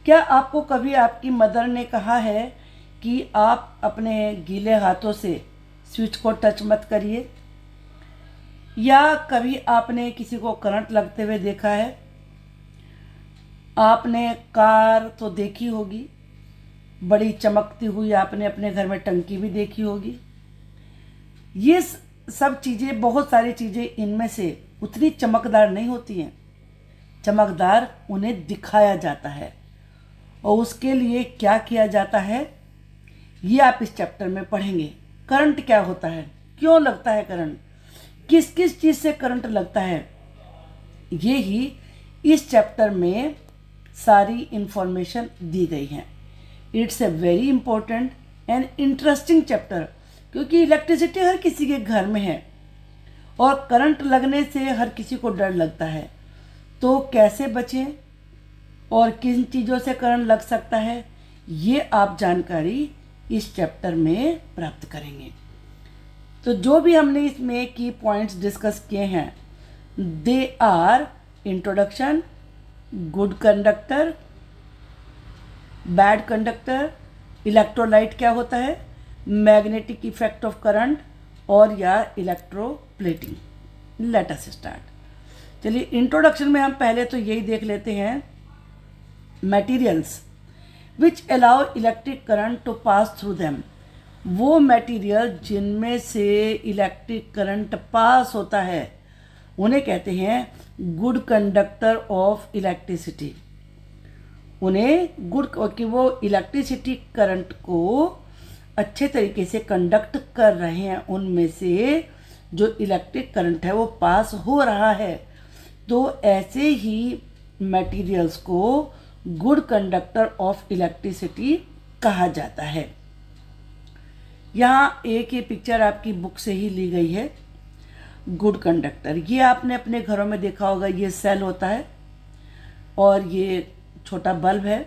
क्या आपको कभी आपकी मदर ने कहा है कि आप अपने गीले हाथों से स्विच को टच मत करिए? या कभी आपने किसी को करंट लगते हुए देखा है? आपने कार तो देखी होगी, बड़ी चमकती हुई आपने अपने घर में टंकी भी देखी होगी। ये सब चीज़ें, बहुत सारी चीज़ें इनमें से उतनी चमकदार नहीं होती हैं। चमकदार उन्हें दिखाया जाता है, और उसके लिए क्या किया जाता है ये आप इस चैप्टर में पढ़ेंगे। करंट क्या होता है, क्यों लगता है करंट, किस किस चीज़ से करंट लगता है, ये ही इस चैप्टर में सारी इंफॉर्मेशन दी गई है। It's a very important and interesting chapter, क्योंकि इलेक्ट्रिसिटी हर किसी के घर में है और करंट लगने से हर किसी को डर लगता है। तो कैसे बचें और किन चीज़ों से करंट लग सकता है, ये आप जानकारी इस चैप्टर में प्राप्त करेंगे। तो जो भी हमने इसमें की पॉइंट्स डिस्कस किए हैं, they are introduction, good conductor, bad conductor, electrolyte क्या होता है, मैग्नेटिक इफेक्ट ऑफ करंट, और या इलेक्ट्रोप्लेटिंग। Let us start. चलिए, इंट्रोडक्शन में हम पहले तो यही देख लेते हैं, materials which allow electric current to pass through them. वो मटेरियल जिनमें से इलेक्ट्रिक करंट पास होता है उन्हें कहते हैं गुड कंडक्टर ऑफ इलेक्ट्रिसिटी। उन्हें गुड, कि वो इलेक्ट्रिसिटी करंट को अच्छे तरीके से कंडक्ट कर रहे हैं, उनमें से जो इलेक्ट्रिक करंट है वो पास हो रहा है। तो ऐसे ही मटेरियल्स को गुड कंडक्टर ऑफ इलेक्ट्रिसिटी कहा जाता है। यहाँ एक ये पिक्चर आपकी बुक से ही ली गई है, गुड कंडक्टर। ये आपने अपने घरों में देखा होगा, ये सेल होता है और ये छोटा बल्ब है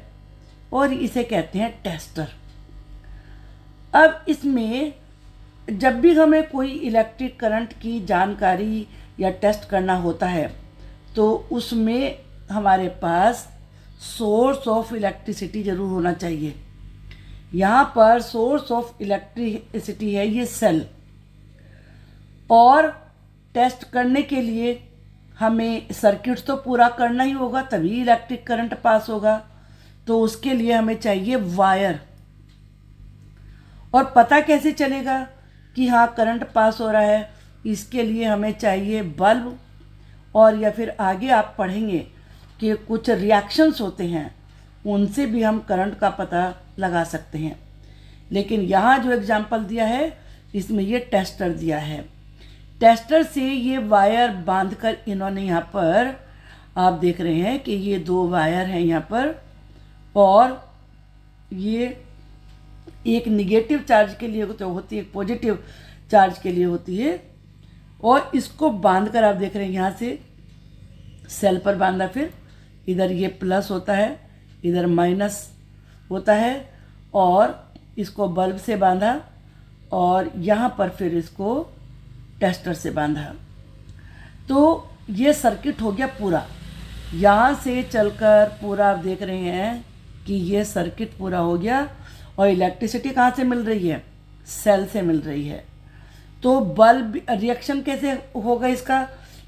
और इसे कहते हैं टेस्टर। अब इसमें जब भी हमें कोई इलेक्ट्रिक करंट की जानकारी या टेस्ट करना होता है तो उसमें हमारे पास सोर्स ऑफ इलेक्ट्रिसिटी ज़रूर होना चाहिए। यहाँ पर सोर्स ऑफ इलेक्ट्रिसिटी है ये सेल, और टेस्ट करने के लिए हमें सर्किट तो पूरा करना ही होगा, तभी इलेक्ट्रिक करंट पास होगा। तो उसके लिए हमें चाहिए वायर। और पता कैसे चलेगा कि हाँ करंट पास हो रहा है, इसके लिए हमें चाहिए बल्ब, और या फिर आगे आप पढ़ेंगे कि कुछ रिएक्शंस होते हैं, उनसे भी हम करंट का पता लगा सकते हैं। लेकिन यहाँ जो एग्जाम्पल दिया है इसमें ये टेस्टर दिया है। टेस्टर से ये वायर बांधकर इन्होंने यहाँ पर, आप देख रहे हैं कि ये दो वायर हैं यहाँ पर, और ये एक निगेटिव चार्ज के लिए तो होती है, एक पॉजिटिव चार्ज के लिए होती है। और इसको बांधकर आप देख रहे हैं यहाँ से सेल पर बांधा, फिर इधर ये प्लस होता है, इधर माइनस होता है, और इसको बल्ब से बांधा, और यहाँ पर फिर इसको टेस्टर से बांधा। तो ये सर्किट हो गया पूरा। यहाँ से चलकर पूरा आप देख रहे हैं कि ये सर्किट पूरा हो गया। और इलेक्ट्रिसिटी कहाँ से मिल रही है, सेल से मिल रही है। तो बल्ब रिएक्शन कैसे होगा इसका,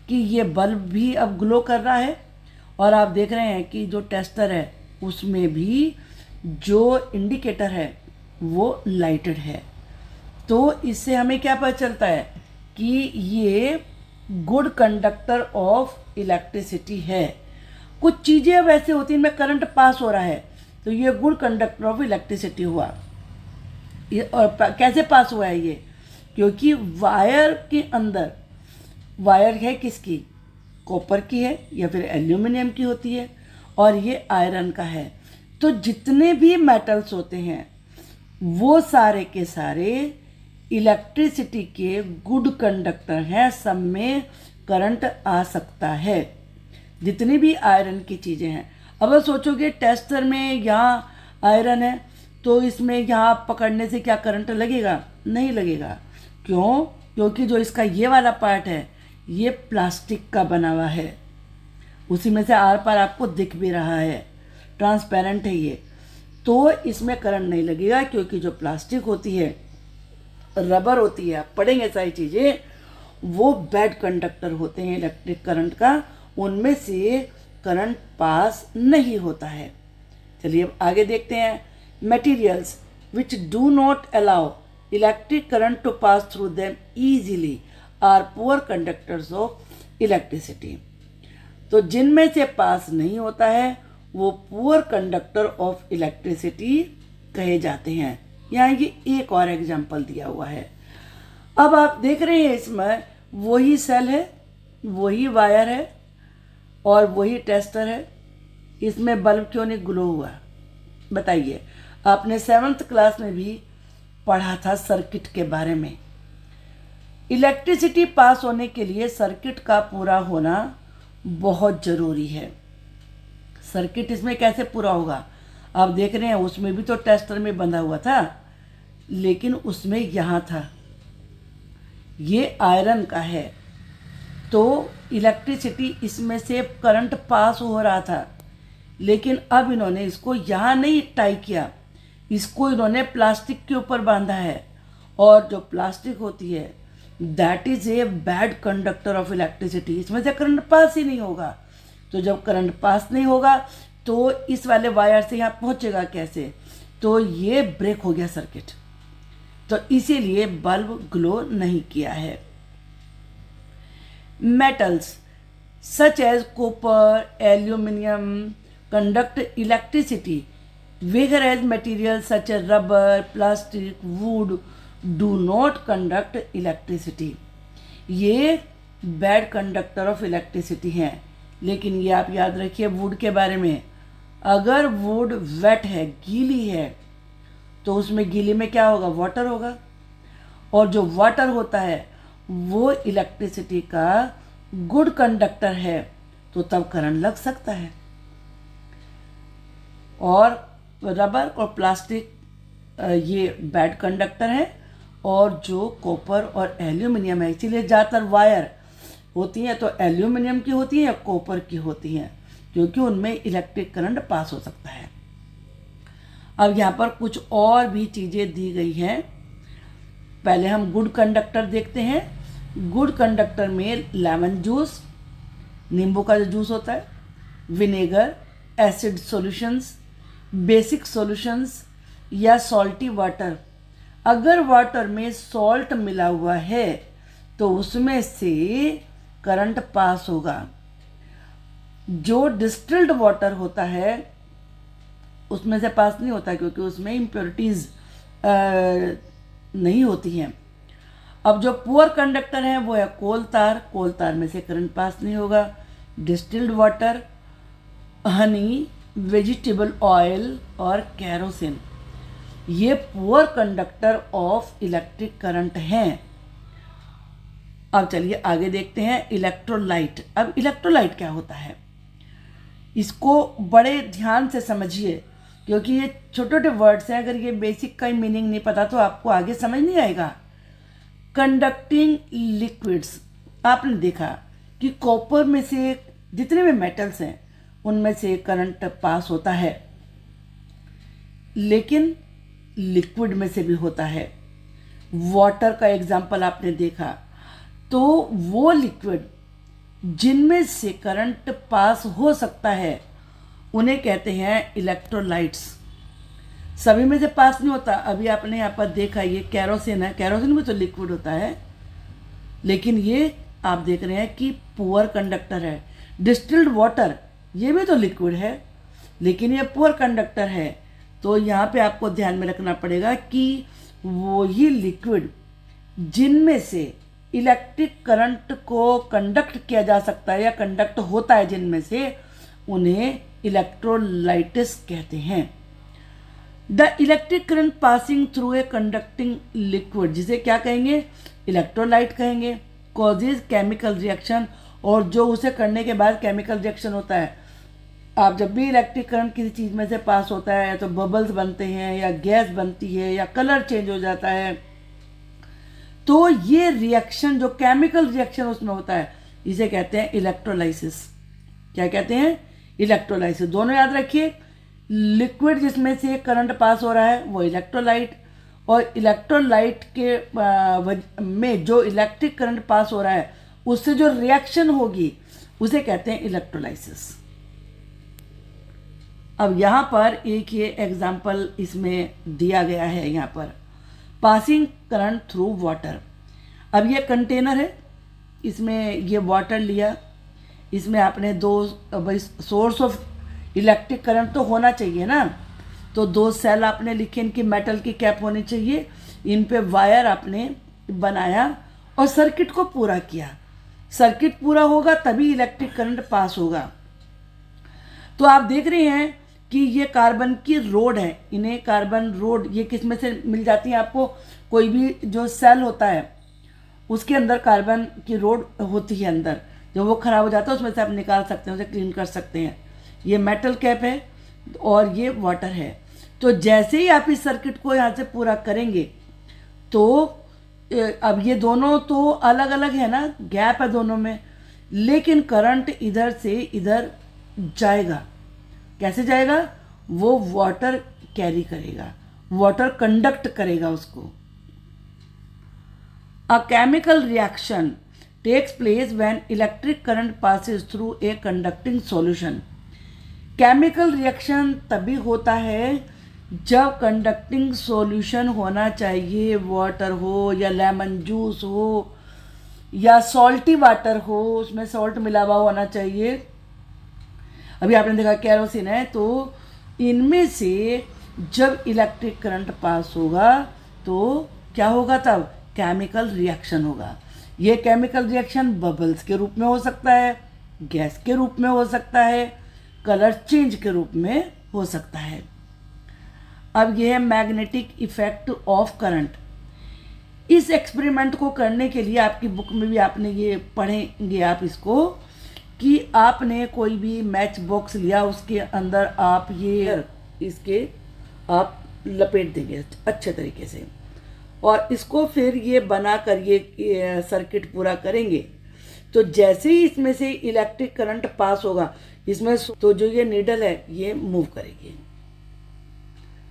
कि ये बल्ब भी अब ग्लो कर रहा है, और आप देख रहे हैं कि जो टेस्टर है उसमें भी जो इंडिकेटर है वो लाइटेड है। तो इससे हमें क्या पता चलता है कि ये गुड कंडक्टर ऑफ इलेक्ट्रिसिटी है। कुछ चीज़ें अब ऐसे होती हैं इनमें करंट पास हो रहा है, तो ये गुड कंडक्टर ऑफ इलेक्ट्रिसिटी हुआ। ये और कैसे पास हुआ है ये, क्योंकि वायर के अंदर, वायर है किसकी, कॉपर की है या फिर एल्यूमिनियम की होती है, और ये आयरन का है। तो जितने भी मेटल्स होते हैं वो सारे के सारे इलेक्ट्रिसिटी के गुड कंडक्टर हैं, सब में करंट आ सकता है, जितनी भी आयरन की चीज़ें हैं। अब आप सोचोगे टेस्टर में यहाँ आयरन है तो इसमें यहाँ पकड़ने से क्या करंट लगेगा, नहीं लगेगा। क्यों, क्योंकि जो इसका ये वाला पार्ट है ये प्लास्टिक का बना हुआ है, उसी में से आर पार आपको दिख भी रहा है। ट्रांसपेरेंट है ये, तो इसमें करंट नहीं लगेगा, क्योंकि जो प्लास्टिक होती है, रबर होती है, आप पढ़ेंगे सारी चीज़ें, वो बैड कंडक्टर होते हैं इलेक्ट्रिक करंट का, उनमें से करंट पास नहीं होता है। चलिए अब आगे देखते हैं। Materials which do not allow electric current to pass through them easily are poor conductors of electricity. तो जिनमें से पास नहीं होता है वो पुअर कंडक्टर ऑफ इलेक्ट्रिसिटी कहे जाते हैं। यहाँ ये एक और एग्जाम्पल दिया हुआ है। अब आप देख रहे हैं इसमें वही सेल है, वही वायर है और वही टेस्टर है, इसमें बल्ब क्यों नहीं ग्लो हुआ? बताइए। आपने 7th क्लास में भी पढ़ा था सर्किट के बारे में। इलेक्ट्रिसिटी पास होने के लिए सर्किट का पूरा होना बहुत ज़रूरी है। सर्किट इसमें कैसे पूरा होगा? आप देख रहे हैं उसमें भी तो टेस्टर में बंधा हुआ था, लेकिन उसमें यहाँ था, ये आयरन का है, तो इलेक्ट्रिसिटी इसमें से करंट पास हो रहा था, लेकिन अब इन्होंने इसको यहाँ नहीं टाई किया, इसको इन्होंने प्लास्टिक के ऊपर बांधा है, और जो प्लास्टिक होती है that is a bad conductor of electricity, इसमें से करंट पास ही नहीं होगा। तो जब करंट पास नहीं होगा तो इस वाले वायर से यहाँ पहुँचेगा कैसे? तो ये ब्रेक हो गया सर्किट, तो इसीलिए बल्ब ग्लो नहीं किया है। Metals such as copper, aluminium conduct electricity, whereas materials such as rubber, plastic, wood do not conduct electricity. ये बैड कंडक्टर ऑफ इलेक्ट्रिसिटी हैं। लेकिन ये आप याद रखिए वुड के बारे में, अगर वुड वेट है, गीली है, तो उसमें गीली में क्या होगा? वाटर होगा, और जो वाटर होता है वो इलेक्ट्रिसिटी का गुड कंडक्टर है, तो तब करंट लग सकता है। और रबर और प्लास्टिक ये बैड कंडक्टर है, और जो कॉपर और एल्यूमिनियम है, इसीलिए ज़्यादातर वायर होती हैं तो एल्यूमिनियम की होती हैं या कॉपर की होती हैं, क्योंकि उनमें इलेक्ट्रिक करंट पास हो सकता है। अब यहाँ पर कुछ और भी चीज़ें दी गई हैं। पहले हम गुड कंडक्टर देखते हैं। गुड कंडक्टर में लेमन जूस, नींबू का जो जूस होता है, vinegar, acid solutions, basic solutions या सॉल्टी वाटर। अगर वाटर में सॉल्ट मिला हुआ है तो उसमें से करंट पास होगा। जो डिस्टिल्ड वाटर होता है उसमें से पास नहीं होता, क्योंकि उसमें इम्प्योरिटीज़ नहीं होती हैं। अब जो पुअर कंडक्टर है वो है कोल तार, कोल तार में से करंट पास नहीं होगा। Distilled water, Honey, vegetable oil और कैरोसिन, ये poor conductor of electric current हैं। अब चलिए आगे देखते हैं इलेक्ट्रोलाइट। अब इलेक्ट्रोलाइट क्या होता है, इसको बड़े ध्यान से समझिए, क्योंकि ये छोटे छोटे वर्ड्स हैं, अगर ये बेसिक का ही मीनिंग नहीं पता तो आपको आगे समझ नहीं आएगा। कंडक्टिंग लिक्विड्स, आपने देखा कि कॉपर में से जितने भी मेटल्स हैं उनमें से करंट पास होता है, लेकिन लिक्विड में से भी होता है। वाटर का एग्जाम्पल आपने देखा, तो वो लिक्विड जिनमें से करंट पास हो सकता है उन्हें कहते हैं इलेक्ट्रोलाइट्स। सभी में से पास नहीं होता। अभी आपने यहाँ पर देखा ये कैरोसिन है, कैरोसिन में तो लिक्विड होता है, लेकिन ये आप देख रहे हैं कि पुअर कंडक्टर है। डिस्टिल्ड वाटर, ये भी तो लिक्विड है, लेकिन ये पुअर कंडक्टर है। तो यहाँ पे आपको ध्यान में रखना पड़ेगा कि वो ही लिक्विड जिनमें से इलेक्ट्रिक करंट को कंडक्ट किया जा सकता है या कंडक्ट होता है, जिनमें से उन्हें इलेक्ट्रोलाइट्स कहते हैं। The electric current passing through a conducting liquid, जिसे क्या कहेंगे? इलेक्ट्रोलाइट कहेंगे। कॉजेज केमिकल रिएक्शन, और जो उसे करने के बाद केमिकल रिएक्शन होता है। आप जब भी इलेक्ट्रिक करंट किसी चीज़ में से पास होता है, या तो बबल्स बनते हैं, या गैस बनती है, या कलर चेंज हो जाता है, तो ये रिएक्शन जो केमिकल रिएक्शन उसमें होता है, इसे कहते हैं इलेक्ट्रोलाइसिस। क्या कहते हैं? इलेक्ट्रोलाइसिस। दोनों याद रखिए, लिक्विड जिसमें से करंट पास हो रहा है वो इलेक्ट्रोलाइट, और इलेक्ट्रोलाइट के में जो इलेक्ट्रिक करंट पास हो रहा है उससे जो रिएक्शन होगी उसे कहते हैं इलेक्ट्रोलाइसिस। अब यहाँ पर एक ये एग्जाम्पल इसमें दिया गया है, यहाँ पर पासिंग करंट थ्रू वाटर। अब ये कंटेनर है, इसमें ये वाटर लिया, इसमें आपने दो भाई सोर्स ऑफ इलेक्ट्रिक करंट तो होना चाहिए ना, तो दो सेल आपने लिखे, इनकी मेटल की कैप होनी चाहिए, इन पे वायर आपने बनाया और सर्किट को पूरा किया। सर्किट पूरा होगा तभी इलेक्ट्रिक करंट पास होगा। तो आप देख रहे हैं कि ये कार्बन की रोड है, इन्हें कार्बन रोड ये किस में से मिल जाती है आपको, कोई भी जो सेल होता है उसके अंदर कार्बन की रोड होती है अंदर, जब वो ख़राब हो जाता है उसमें से आप निकाल सकते हैं, उसे क्लीन कर सकते हैं। ये मेटल कैप है और ये वाटर है। तो जैसे ही आप इस सर्किट को यहाँ से पूरा करेंगे तो अब ये दोनों तो अलग अलग है ना, गैप है दोनों में, लेकिन करंट इधर से इधर जाएगा। कैसे जाएगा? वो वाटर कैरी करेगा, वाटर कंडक्ट करेगा उसको। A chemical reaction takes place when electric current passes through a conducting solution. Chemical reaction तभी होता है जब कंडक्टिंग सॉल्यूशन होना चाहिए, वाटर हो या लेमन जूस हो या सॉल्टी वाटर हो, उसमें सॉल्ट मिला हुआ होना चाहिए। अभी आपने देखा केरोसिन है, तो इनमें से जब इलेक्ट्रिक करंट पास होगा तो क्या होगा? तब केमिकल रिएक्शन होगा। ये केमिकल रिएक्शन बबल्स के रूप में हो सकता है, गैस के रूप में हो सकता है, कलर चेंज के रूप में हो सकता है। अब यह है मैग्नेटिक इफेक्ट ऑफ करंट। इस एक्सपेरिमेंट को करने के लिए आपकी बुक में भी आपने ये पढ़ेंगे आप इसको, कि आपने कोई भी मैच बॉक्स लिया, उसके अंदर आप ये इसके आप लपेट देंगे अच्छे तरीके से, और इसको फिर ये बनाकर ये सर्किट पूरा करेंगे। तो जैसे ही इसमें से इलेक्ट्रिक करंट पास होगा इसमें, तो जो ये नीडल है ये मूव करेगी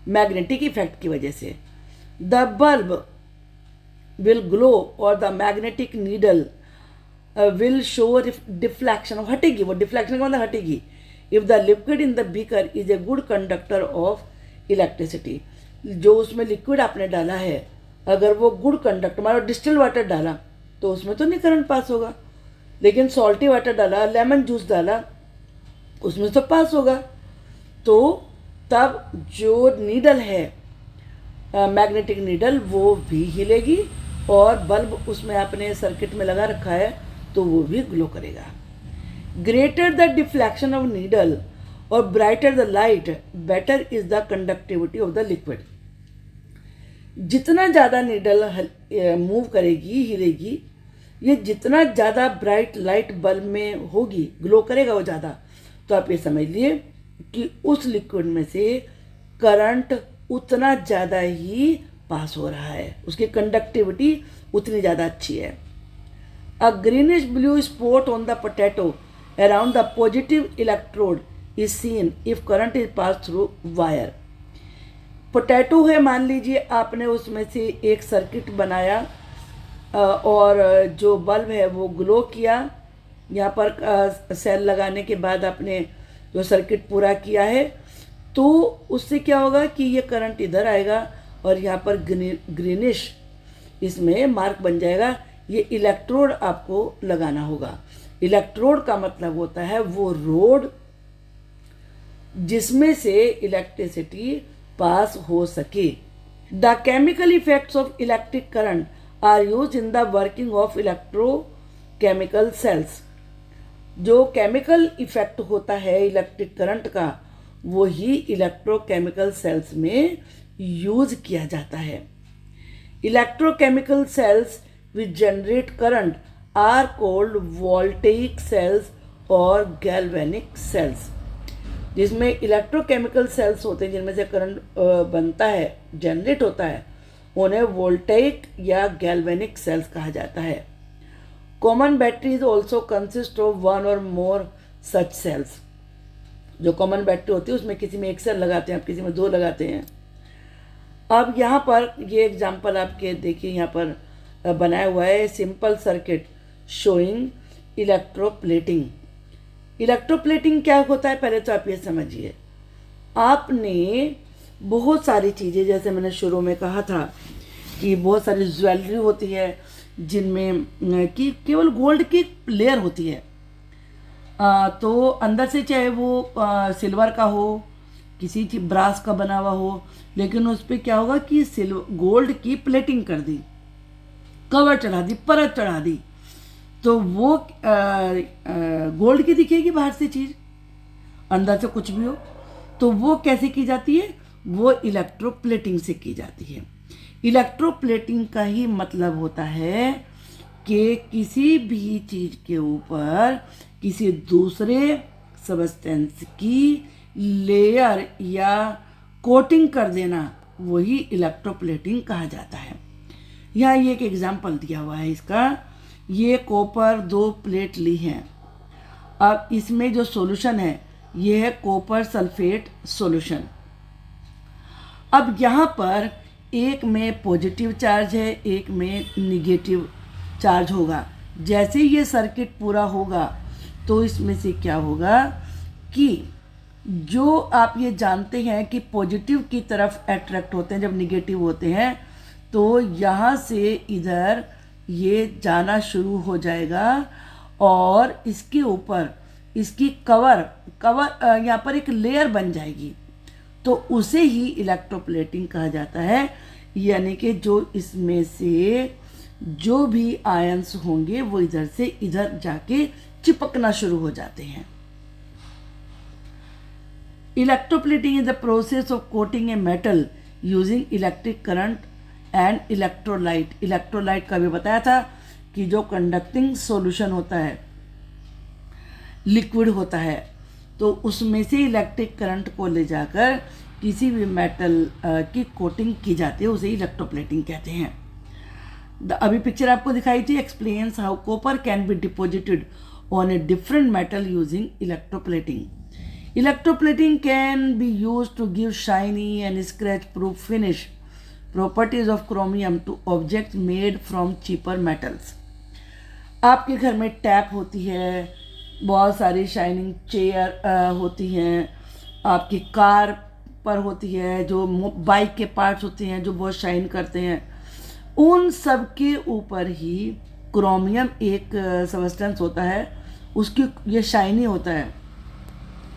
मैग्नेटिक इफेक्ट की वजह से। द बल्ब विल ग्लो और the magnetic needle will show deflection, हटेगी, वो डिफ्लेक्शन का मतलब हटेगी। If the liquid in the beaker is a good conductor of electricity, जो उसमें लिक्विड आपने डाला है अगर वो गुड कंडक्टर, मतलब डिस्टिल वाटर डाला तो उसमें तो नहीं करंट पास होगा, लेकिन सॉल्टी वाटर डाला, लेमन जूस डाला, उसमें तो पास होगा। तो तब जो नीडल है मैग्नेटिक नीडल वो भी हिलेगी, और बल्ब उसमें आपने सर्किट में लगा रखा है तो वो भी ग्लो करेगा। Greater the deflection of needle और brighter the light, better is the conductivity of the liquid. जितना ज़्यादा नीडल मूव करेगी, हिलेगी, ये जितना ज़्यादा ब्राइट लाइट बल्ब में होगी, ग्लो करेगा वो ज़्यादा, तो आप ये समझ लिए कि उस लिक्विड में से करंट उतना ज़्यादा ही पास हो रहा है, उसकी कंडक्टिविटी उतनी ज़्यादा अच्छी है। A greenish blue spot on the potato around the positive electrode is seen if current is pass through wire. Potato है, मान लीजिए आपने उसमें से एक सर्किट बनाया और जो बल्ब है वो ग्लो किया। यहाँ पर सेल लगाने के बाद आपने जो सर्किट पूरा किया है, तो उससे क्या होगा कि ये करंट इधर आएगा और यहाँ पर ग्रीनिश इसमें मार्क बन जाएगा। ये इलेक्ट्रोड आपको लगाना होगा। इलेक्ट्रोड का मतलब होता है वो रोड जिसमें से इलेक्ट्रिसिटी पास हो सके। The chemical effects of electric current are use in the working of electrochemical cells. जो केमिकल इफेक्ट होता है इलेक्ट्रिक करंट का, वो ही इलेक्ट्रोकेमिकल सेल्स में यूज किया जाता है। Electrochemical cells which generate current are called voltaic cells और गैल्वेनिक सेल्स। जिसमें इलेक्ट्रोकेमिकल सेल्स होते हैं जिनमें से करंट बनता है, जनरेट होता है, उन्हें वोल्टेइक या गैल्वेनिक सेल्स कहा जाता है। Common batteries also consist of one और मोर सच सेल्स। जो कॉमन बैटरी होती है उसमें किसी में 1 सेल लगाते हैं, आप किसी में 2 लगाते हैं। अब यहाँ पर ये एग्जांपल आपके देखिए यहाँ पर बनाया हुआ है, simple circuit showing electroplating. Electroplating क्या होता है पहले तो आप ये समझिए। आपने बहुत सारी चीज़ें, जैसे मैंने शुरू में कहा था कि बहुत सारी ज्वेलरी होती है जिनमें कि केवल गोल्ड की लेयर होती है, तो अंदर से चाहे वो सिल्वर का हो, किसी चीज ब्रास का बना हुआ हो, लेकिन उस पर क्या होगा कि गोल्ड की प्लेटिंग कर दी, कवर चढ़ा दी, परत चढ़ा दी, तो वो गोल्ड की दिखेगी बाहर से चीज़, अंदर से कुछ भी हो। तो वो कैसे की जाती है? वो इलेक्ट्रोप्लेटिंग से की जाती है। इलेक्ट्रोप्लेटिंग का ही मतलब होता है कि किसी भी चीज़ के ऊपर किसी दूसरे सब्सटेंस की लेयर या कोटिंग कर देना, वही इलेक्ट्रोप्लेटिंग कहा जाता है। यहाँ ये एक एग्जांपल दिया हुआ है इसका। ये कॉपर 2 प्लेट ली हैं। अब इसमें जो सॉल्यूशन है ये है कॉपर सल्फेट सॉल्यूशन। अब यहाँ पर एक में पॉजिटिव चार्ज है, एक में निगेटिव चार्ज होगा। जैसे ये सर्किट पूरा होगा तो इसमें से क्या होगा कि जो आप ये जानते हैं कि पॉजिटिव की तरफ अट्रैक्ट होते हैं जब निगेटिव होते हैं, तो यहाँ से इधर ये जाना शुरू हो जाएगा और इसके ऊपर इसकी कवर यहाँ पर एक लेयर बन जाएगी, तो उसे ही इलेक्ट्रोप्लेटिंग कहा जाता है। यानी कि जो इसमें से जो भी आयंस होंगे वो इधर से इधर जाके चिपकना शुरू हो जाते हैं। Electroplating is the process of coating a metal using electric current and electrolyte. Electrolyte का भी बताया था कि जो कंडक्टिंग सॉल्यूशन होता है, लिक्विड होता है, तो उसमें से इलेक्ट्रिक करंट को ले जाकर किसी भी मेटल की कोटिंग की जाती है, उसे इलेक्ट्रोप्लेटिंग कहते हैं। अभी पिक्चर आपको दिखाई थी, explains how copper can be deposited on a different metal using electroplating. Electroplating can be used to give shiny and scratch proof finish properties of chromium to objects made from cheaper metals. आपके घर में tap होती है, बहुत सारी shining chair होती हैं, आपकी कार पर होती है, जो बाइक के पार्ट्स होते हैं जो बहुत शाइन करते हैं, उन सब के ऊपर ही क्रोमियम एक सब्सटेंस होता है, उसकी ये शाइनी होता है,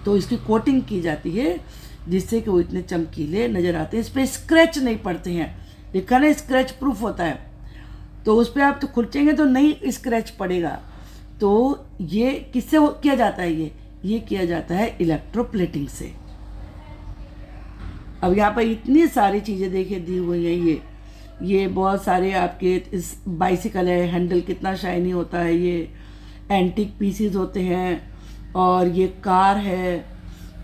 तो इसकी कोटिंग की जाती है जिससे कि वो इतने चमकीले नज़र आते हैं। इस पर स्क्रैच नहीं पड़ते हैं, लिखा ना स्क्रैच प्रूफ होता है, तो उस पर आप तो खुरचेंगे तो नहीं स्क्रैच पड़ेगा। तो ये किससे किया जाता है? ये किया जाता है इलेक्ट्रोप्लेटिंग से। अब यहाँ पर इतनी सारी चीज़ें देखिए दी हुई हैं। ये बहुत सारे आपके इस बाइसिकल है, हैंडल कितना शाइनी होता है, ये एंटीक पीसीज होते हैं, और ये कार है,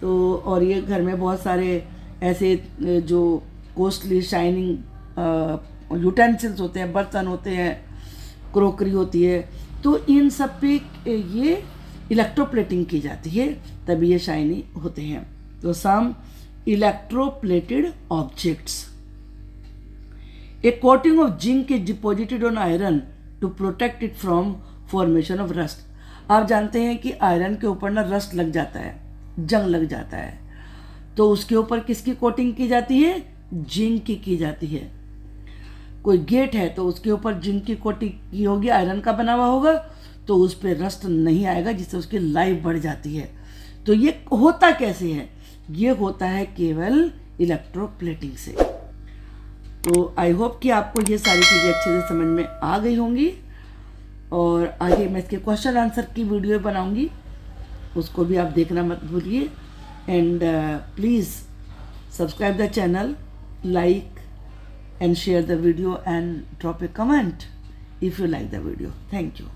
तो और ये घर में बहुत सारे ऐसे जो कॉस्टली शाइनिंग यूटेंसिल्स होते हैं, बर्तन होते हैं, क्रोकरी होती है, तो इन सब पे ये इलेक्ट्रोप्लेटिंग की जाती है, तभी ये शाइनी होते हैं। तो some electroplated objects. A coating of zinc is deposited on iron to protect it from formation of rust. आप जानते हैं कि आयरन के ऊपर ना रस्ट लग जाता है, जंग लग जाता है, तो उसके ऊपर किसकी कोटिंग की जाती है? जिंक की जाती है। कोई गेट है तो उसके ऊपर जिंक की कोटिंग की होगी, आयरन का बना हुआ होगा, तो उस पर रस्ट नहीं आएगा, जिससे उसकी लाइफ बढ़ जाती है। तो ये होता कैसे है? ये होता है केवल इलेक्ट्रोप्लेटिंग से। तो आई होप कि आपको ये सारी चीज़ें अच्छे से समझ में आ गई होंगी, और आगे मैं इसके क्वेश्चन आंसर की वीडियो बनाऊंगी, उसको भी आप देखना मत भूलिए। And please subscribe the channel, like and share the video and drop a comment if you like the video. Thank you.